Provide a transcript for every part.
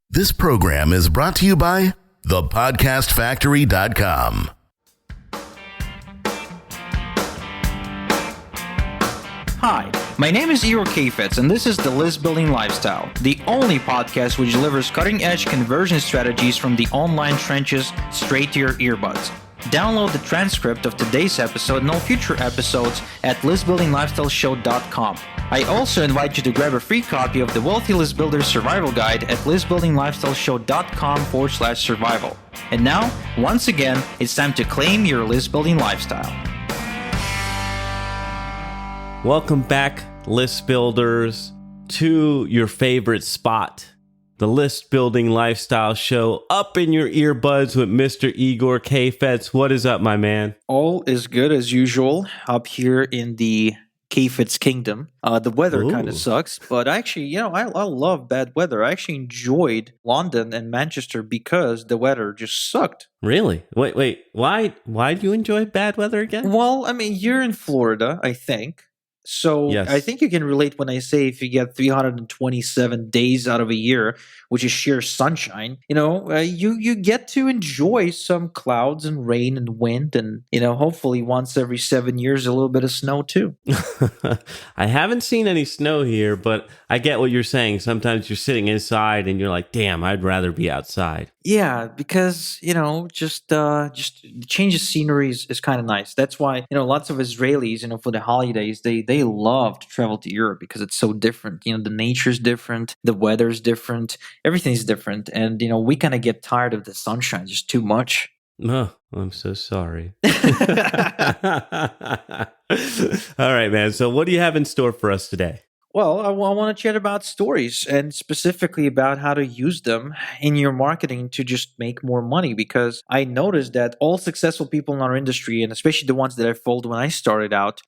This program is brought to you by thepodcastfactory.com. Hi, my name is Igor Kheifets, and this is the List Building Lifestyle, the only podcast which delivers cutting-edge conversion strategies from the online trenches straight to your earbuds. Download the transcript of today's episode and all future episodes at listbuildinglifestyleshow.com. I also invite you to grab a free copy of the Wealthy List Builder Survival Guide at listbuildinglifestyleshow.com/survival. And now, once again, it's time to claim your list building lifestyle. Welcome back, list builders, to your favorite spot, the List Building Lifestyle Show, up in your earbuds with Mr. Igor Kheifets. What is up, my man? All is good as usual up here in the Kheifets Kingdom. The weather kind of sucks, but actually, I love bad weather. I actually enjoyed London and Manchester because the weather just sucked. Really? Wait. Why do you enjoy bad weather again? Well, I mean, you're in Florida, I think. So yes. I think you can relate when I say if you get 327 days out of a year, which is sheer sunshine, you get to enjoy some clouds and rain and wind and, hopefully once every 7 years, a little bit of snow too. I haven't seen any snow here, but I get what you're saying. Sometimes you're sitting inside and you're like, damn, I'd rather be outside. Yeah, because, just the change of scenery is kind of nice. That's why, lots of Israelis, for the holidays, they love to travel to Europe because it's so different. The nature's different, the weather's different, everything's different. And, we kind of get tired of the sunshine just too much. Oh, I'm so sorry. All right, man. So what do you have in store for us today? Well, I want to chat about stories and specifically about how to use them in your marketing to just make more money, because I noticed that all successful people in our industry, and especially the ones that I followed when I started out,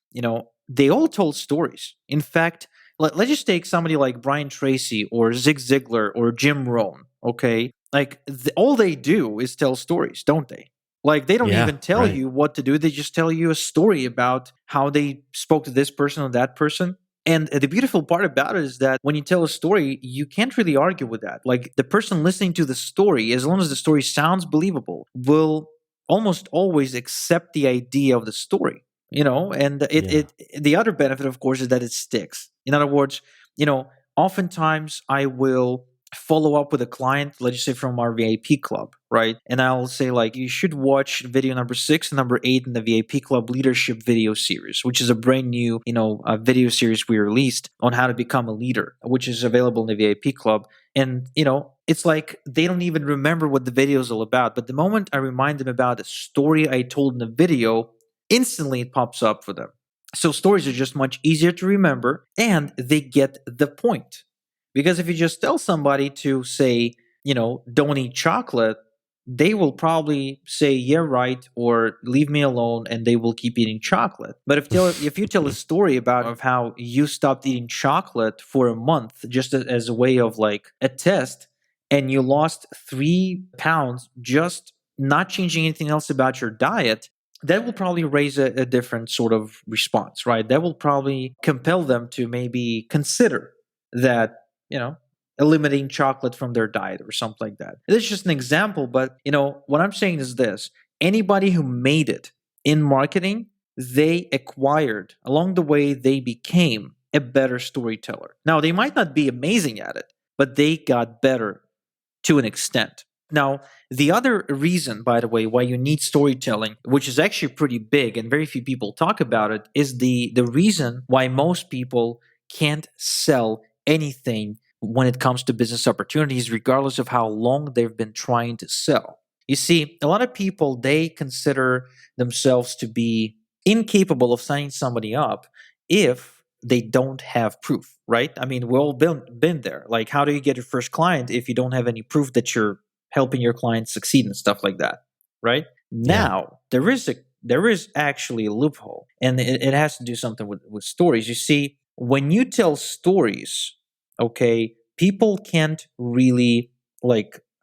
they all told stories. In fact, let's just take somebody like Brian Tracy or Zig Ziglar or Jim Rohn, okay? Like, all they do is tell stories, don't they? Like, they don't even tell you what to do. They just tell you a story about how they spoke to this person or that person. And the beautiful part about it is that when you tell a story, you can't really argue with that. Like, the person listening to the story, as long as the story sounds believable, will almost always accept the idea of the story, and the other benefit, of course, is that it sticks. In other words, oftentimes I will follow up with a client, let's just say from our VIP club, right? And I'll say, like, you should watch video number 6 and number 8 in the VIP club leadership video series, which is a brand new, video series we released on how to become a leader, which is available in the VIP club. And, it's like they don't even remember what the video is all about. But the moment I remind them about the story I told in the video, instantly it pops up for them. So stories are just much easier to remember and they get the point. Because if you just tell somebody to say, don't eat chocolate, they will probably say, yeah, right, or leave me alone, and they will keep eating chocolate. But if you tell a story of how you stopped eating chocolate for a month, just as a way of like a test, and you lost 3 pounds just not changing anything else about your diet, that will probably raise a different sort of response, right? That will probably compel them to maybe consider that, eliminating chocolate from their diet or something like that. It's just an example, but, what I'm saying is this. Anybody who made it in marketing, they acquired, along the way, they became a better storyteller. Now, they might not be amazing at it, but they got better to an extent. Now, the other reason, by the way, why you need storytelling, which is actually pretty big and very few people talk about it, is the reason why most people can't sell anything when it comes to business opportunities, regardless of how long they've been trying to sell. You see, a lot of people, they consider themselves to be incapable of signing somebody up if they don't have proof, right? I mean, we've all been there. Like, how do you get your first client if you don't have any proof that you're helping your client succeed and stuff like that, right? Now, there is actually a loophole, and it has to do something with stories. You see, when you tell stories, okay, people can't really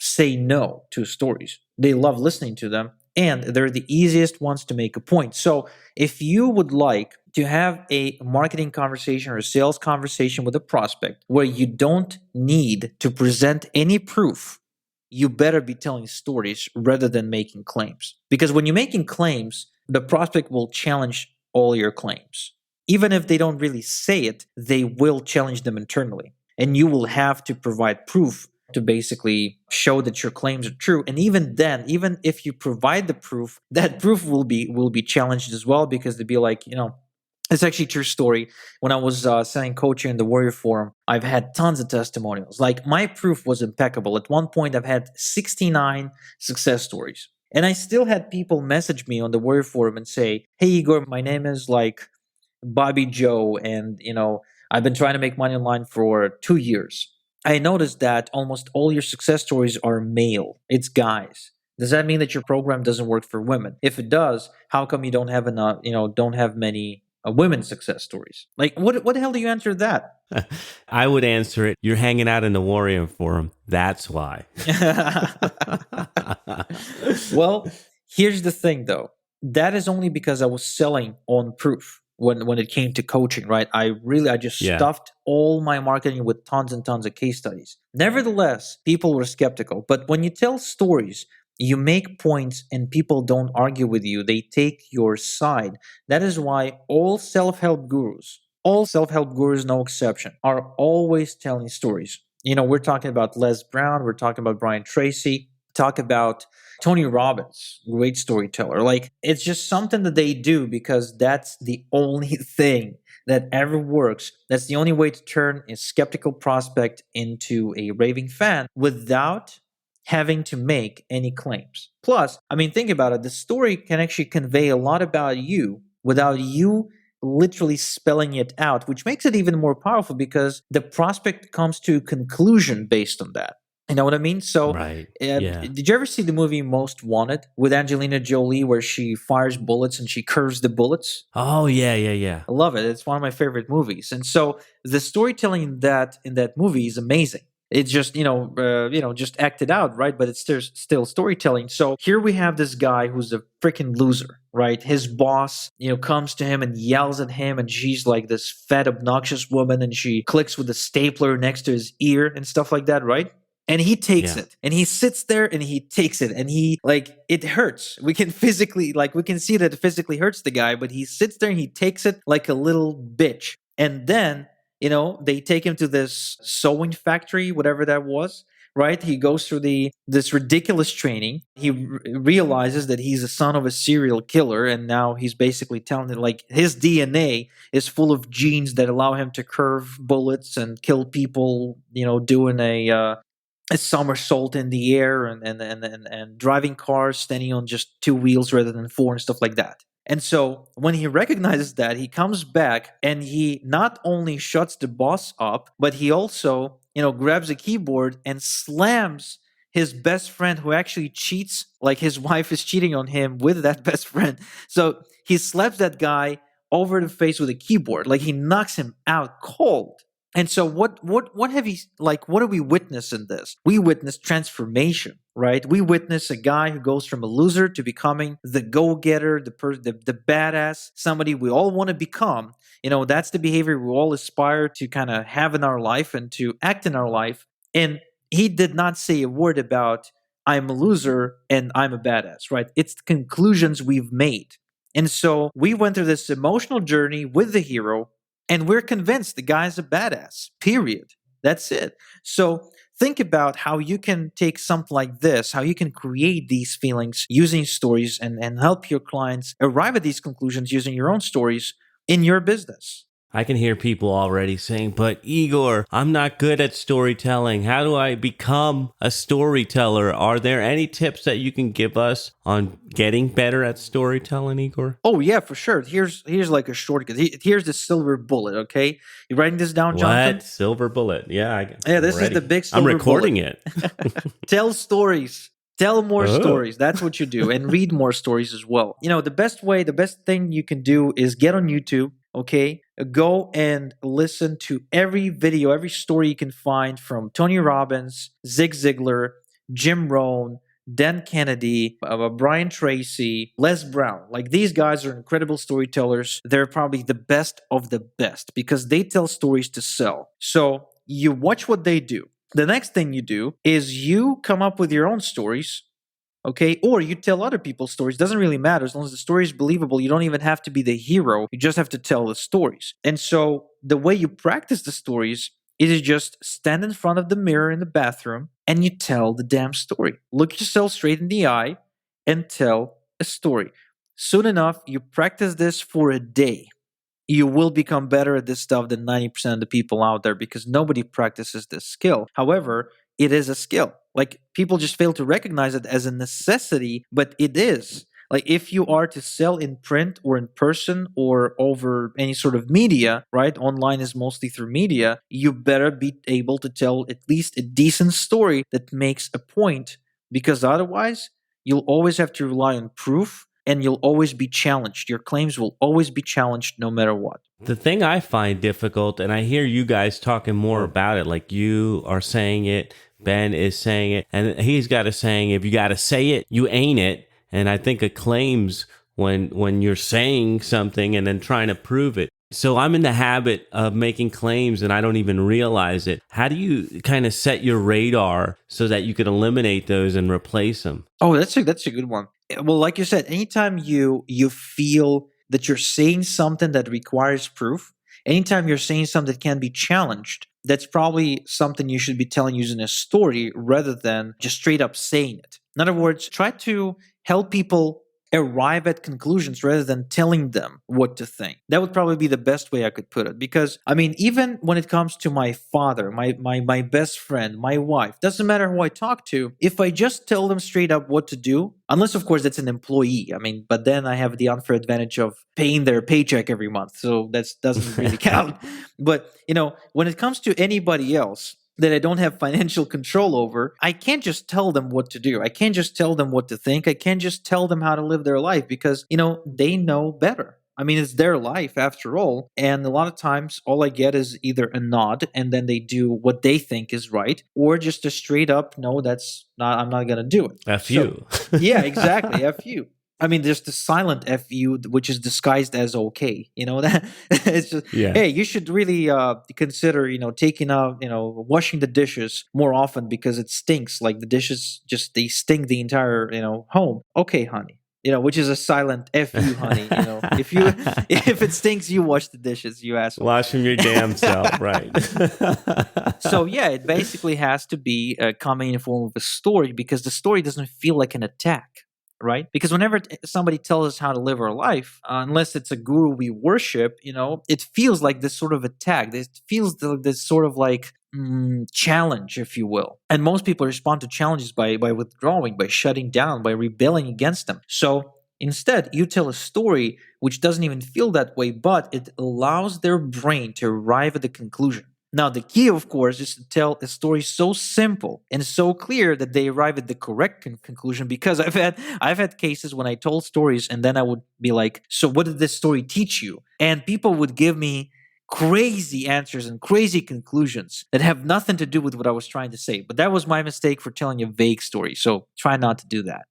say no to stories. They love listening to them, and they're the easiest ones to make a point. So if you would like to have a marketing conversation or a sales conversation with a prospect where you don't need to present any proof, you better be telling stories rather than making claims. Because when you're making claims, the prospect will challenge all your claims. Even if they don't really say it, they will challenge them internally. And you will have to provide proof to basically show that your claims are true. And even then, even if you provide the proof, that proof will be challenged as well, because they'd be like, it's actually a true story. When I was selling coaching in the Warrior Forum, I've had tons of testimonials. Like, my proof was impeccable. At one point, I've had 69 success stories. And I still had people message me on the Warrior Forum and say, "Hey, Igor, my name is like Bobby Joe, and I've been trying to make money online for 2 years. I noticed that almost all your success stories are male. It's guys. Does that mean that your program doesn't work for women? If it does, how come you don't have enough? Don't have many women success stories? Like, what the hell do you answer that?" I would answer it, "You're hanging out in the Warrior Forum. That's why." Well, here's the thing, though. That is only because I was selling on proof when it came to coaching, right? I just Yeah. stuffed all my marketing with tons and tons of case studies. Nevertheless, people were skeptical. But when you tell stories, you make points and people don't argue with you. They take your side. That is why all self-help gurus, no exception, are always telling stories. We're talking about Les Brown, we're talking about Brian Tracy, talk about Tony Robbins, great storyteller. Like, it's just something that they do because that's the only thing that ever works. That's the only way to turn a skeptical prospect into a raving fan without having to make any claims. Plus, I mean, think about it. The story can actually convey a lot about you without you literally spelling it out, which makes it even more powerful because the prospect comes to a conclusion based on that. You know what I mean? So, Right. Yeah. did you ever see the movie Most Wanted with Angelina Jolie, where she fires bullets and she curves the bullets? Oh, yeah. I love it. It's one of my favorite movies. And so the storytelling in that movie is amazing. It's just just acted out, right? But it's still storytelling. So here we have this guy who's a freaking loser, right? His boss comes to him and yells at him, and she's like this fat, obnoxious woman, and she clicks with a stapler next to his ear and stuff like that, right? And he takes Yeah. it, and he sits there and he takes it, and it hurts. We can see that it physically hurts the guy, but he sits there and he takes it like a little bitch. And then, they take him to this sewing factory, whatever that was, right? He goes through this ridiculous training. He realizes that he's the son of a serial killer, and now he's basically telling it like his DNA is full of genes that allow him to curve bullets and kill people, doing a somersault in the air and driving cars standing on just two wheels rather than four and stuff like that. And so when he recognizes that, he comes back and he not only shuts the boss up, but he also, grabs a keyboard and slams his best friend who actually cheats, like his wife is cheating on him with that best friend. So he slaps that guy over the face with a keyboard, like he knocks him out cold. And so what do we witness in this? We witness transformation, right? We witness a guy who goes from a loser to becoming the go-getter, the badass, somebody we all want to become. That's the behavior we all aspire to kind of have in our life and to act in our life. And he did not say a word about I'm a loser and I'm a badass, right? It's the conclusions we've made. And so we went through this emotional journey with the hero, and we're convinced the guy's a badass, period. That's it. So think about how you can take something like this, how you can create these feelings using stories and help your clients arrive at these conclusions using your own stories in your business. I can hear people already saying, "But Igor, I'm not good at storytelling. How do I become a storyteller?" Are there any tips that you can give us on getting better at storytelling, Igor? Oh yeah, for sure. Here's like a shortcut. Here's the silver bullet. Okay, you writing this down, Jonathan? What? Silver bullet? Yeah. This ready. is the big I'm silver recording bullet. it. Tell stories. Tell more Oh. stories. That's what you do. And read more stories as well. The best thing you can do is get on YouTube, okay? Go and listen to every video, every story you can find from Tony Robbins, Zig Ziglar, Jim Rohn, Dan Kennedy, Brian Tracy, Les Brown. Like these guys are incredible storytellers. They're probably the best of the best because they tell stories to sell. So you watch what they do. The next thing you do is you come up with your own stories. Okay, or you tell other people's stories. Doesn't really matter as long as the story is believable. You don't even have to be the hero. You just have to tell the stories. And so the way you practice the stories is you just stand in front of the mirror in the bathroom and you tell the damn story. Look yourself straight in the eye and tell a story. Soon enough, you practice this for a day. You will become better at this stuff than 90% of the people out there because nobody practices this skill. However, it is a skill. Like people just fail to recognize it as a necessity, but it is. Like if you are to sell in print or in person or over any sort of media, right? Online is mostly through media. You better be able to tell at least a decent story that makes a point because otherwise you'll always have to rely on proof and you'll always be challenged. Your claims will always be challenged no matter what. The thing I find difficult, and I hear you guys talking more about it, like you are saying it, Ben is saying it, and he's got a saying, if you got to say it, you ain't it. And I think of claims when you're saying something and then trying to prove it. So I'm in the habit of making claims and I don't even realize it. How do you kind of set your radar so that you can eliminate those and replace them? Oh, that's a good one. Well, like you said, anytime you feel that you're saying something that requires proof, anytime you're saying something that can be challenged, that's probably something you should be telling using a story rather than just straight up saying it. In other words, try to help people arrive at conclusions rather than telling them what to think. That would probably be the best way I could put it. Because, I mean, even when it comes to my father, my best friend, my wife, doesn't matter who I talk to, if I just tell them straight up what to do, unless, of course, that's an employee. I mean, but then I have the unfair advantage of paying their paycheck every month. So that doesn't really count. But, when it comes to anybody else, that I don't have financial control over, I can't just tell them what to do. I can't just tell them what to think. I can't just tell them how to live their life because, they know better. I mean, it's their life after all. And a lot of times all I get is either a nod and then they do what they think is right, or just a straight up, no, I'm not going to do it. F you. Yeah, exactly. F you. I mean, there's the silent FU, which is disguised as okay. That it's just, hey, you should really consider, taking out, washing the dishes more often because it stinks. Like the dishes they stink the entire, home. Okay, honey. Which is a silent FU, honey. If it stinks, you wash the dishes, you asshole. Wash them your damn self, right? So yeah, it basically has to be coming in the form of a story because the story doesn't feel like an attack. Right? Because whenever somebody tells us how to live our life, unless it's a guru we worship, it feels like this sort of attack. It feels this sort of like challenge, if you will. And most people respond to challenges by withdrawing, by shutting down, by rebelling against them. So instead, you tell a story which doesn't even feel that way, but it allows their brain to arrive at the conclusion. Now, the key, of course, is to tell a story so simple and so clear that they arrive at the correct conclusion. Because I've had cases when I told stories and then I would be like, so what did this story teach you? And people would give me crazy answers and crazy conclusions that have nothing to do with what I was trying to say. But that was my mistake for telling a vague story. So try not to do that.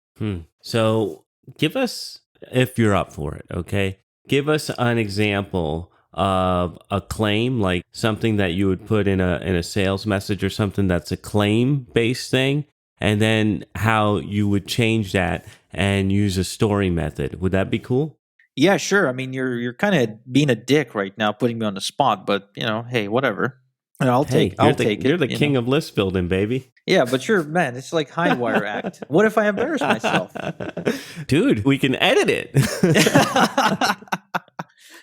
So give us, if you're up for it, okay, give us an example of a claim, like something that you would put in a sales message or something that's a claim-based thing, and then how you would change that and use a story method. Would that be cool? Yeah, sure. I mean, you're kind of being a dick right now, putting me on the spot, but hey, whatever. I'll take it. You're the king of list building, baby. Yeah, but it's like high wire act. What if I embarrass myself? Dude, we can edit it.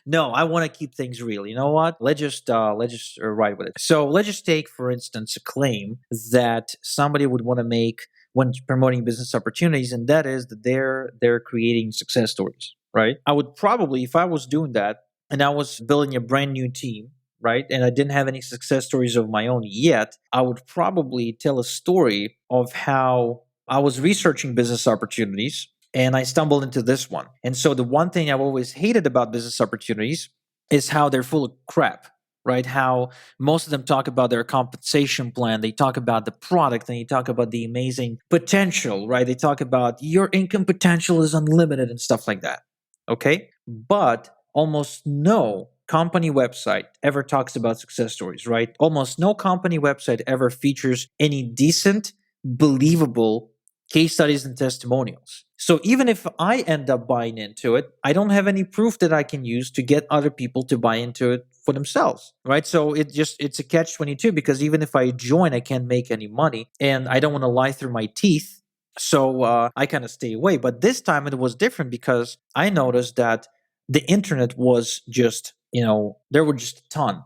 No, I want to keep things real. You know what? Let's just ride with it. So let's just take, for instance, a claim that somebody would want to make when promoting business opportunities, and that is that they're creating success stories, right? I would probably, if I was doing that and I was building a brand new team, right, and I didn't have any success stories of my own yet, I would probably tell a story of how I was researching business opportunities and I stumbled into this one. And so the one thing I've always hated about business opportunities is how they're full of crap. right? How most of them talk about their compensation plan. They talk about the product and they talk about the amazing potential, right? They talk about your income potential is unlimited and stuff like that. Okay. But almost no company website ever talks about success stories, right? Almost no company website ever features any decent, believable case studies and testimonials. So even if I end up buying into it, I don't have any proof that I can use to get other people to buy into it for themselves, right? So it's a catch-22, because even if I join, I can't make any money and I don't want to lie through my teeth. So I kind of stay away. But this time it was different, because I noticed that the internet was just, there were just a ton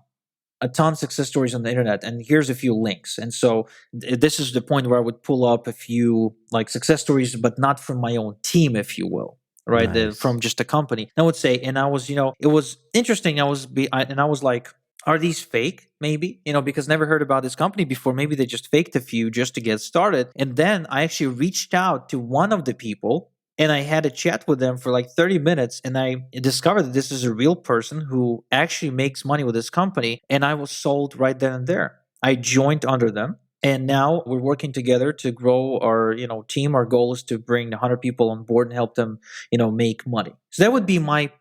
of success stories on the internet, and here's a few links. And so this is the point where I would pull up a few like success stories, but not from my own team, if you will, right? Nice. From just a company. I would say, and I was, it was interesting. And I was like, are these fake? Maybe, because never heard about this company before. Maybe they just faked a few just to get started. And then I actually reached out to one of the people, and I had a chat with them for like 30 minutes, and I discovered that this is a real person who actually makes money with this company. And I was sold right then and there. I joined under them. And now we're working together to grow our, team. Our goal is to bring 100 people on board and help them, make money. So that would be my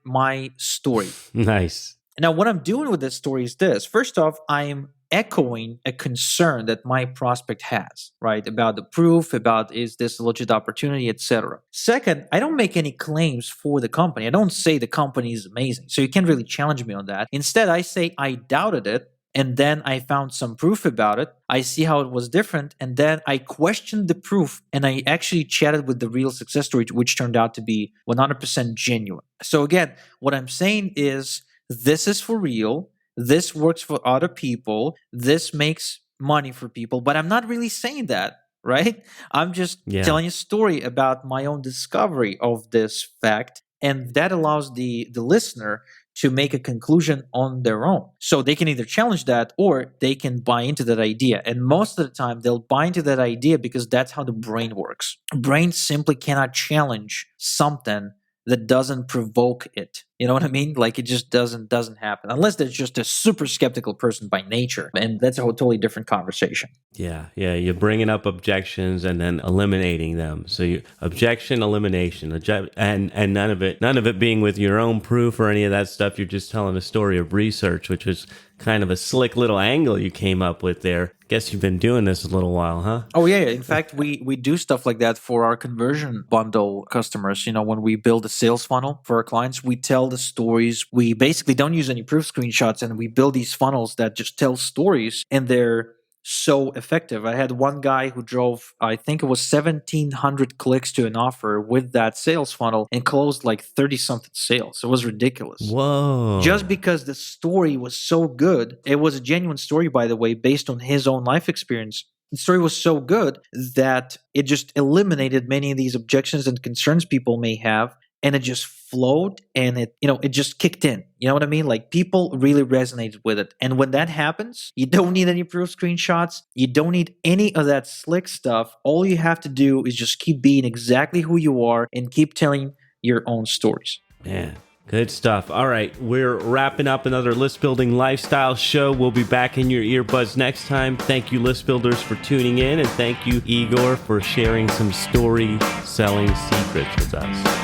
story. Nice. Now, what I'm doing with this story is this. First off, I'm echoing a concern that my prospect has, right? About the proof, about is this a legit opportunity, etc. Second, I don't make any claims for the company. I don't say the company is amazing. So you can't really challenge me on that. Instead, I say I doubted it, and then I found some proof about it. I see how it was different, and then I questioned the proof, and I actually chatted with the real success story, which turned out to be 100% genuine. So again, what I'm saying is, this is for real. This works for other people. This makes money for people. But I'm not really saying that, right? I'm just telling a story about my own discovery of this fact. And that allows the listener to make a conclusion on their own. So they can either challenge that or they can buy into that idea. And most of the time, they'll buy into that idea because that's how the brain works. Brain simply cannot challenge something that doesn't provoke it. You know what I mean? Like, it just doesn't happen unless there's just a super skeptical person by nature, and that's a totally different conversation. Yeah, you're bringing up objections and then eliminating them. So you objection, elimination, and none of it being with your own proof or any of that stuff. You're just telling a story of research, which was kind of a slick little angle you came up with there. Guess you've been doing this a little while, huh? Oh yeah. In fact, we do stuff like that for our conversion bundle customers. When we build a sales funnel for our clients, we tell the stories. We basically don't use any proof screenshots, and we build these funnels that just tell stories, and they're so effective. I had one guy who drove, I think it was 1,700 clicks to an offer with that sales funnel and closed like 30-something sales. It was ridiculous. Whoa. Just because the story was so good. It was a genuine story, by the way, based on his own life experience. The story was so good that it just eliminated many of these objections and concerns people may have. And it just flowed, and it just kicked in. You know what I mean? Like, people really resonated with it. And when that happens, you don't need any proof screenshots. You don't need any of that slick stuff. All you have to do is just keep being exactly who you are and keep telling your own stories. Yeah. Good stuff. All right, we're wrapping up another List Building Lifestyle show. We'll be back in your earbuds next time. Thank you, List Builders, for tuning in, and thank you, Igor, for sharing some story selling secrets with us.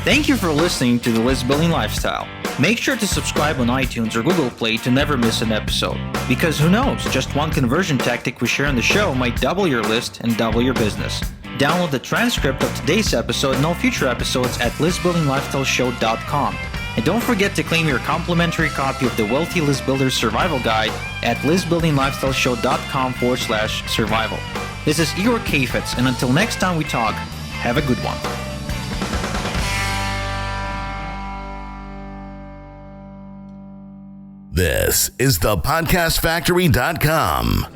Thank you for listening to the List Building Lifestyle. Make sure to subscribe on iTunes or Google Play to never miss an episode. Because who knows, just one conversion tactic we share on the show might double your list and double your business. Download the transcript of today's episode and all future episodes at listbuildinglifestyleshow.com. And don't forget to claim your complimentary copy of the Wealthy List Builder Survival Guide at listbuildinglifestyleshow.com/survival. This is Igor Kheifets, and until next time we talk, have a good one. This is thepodcastfactory.com.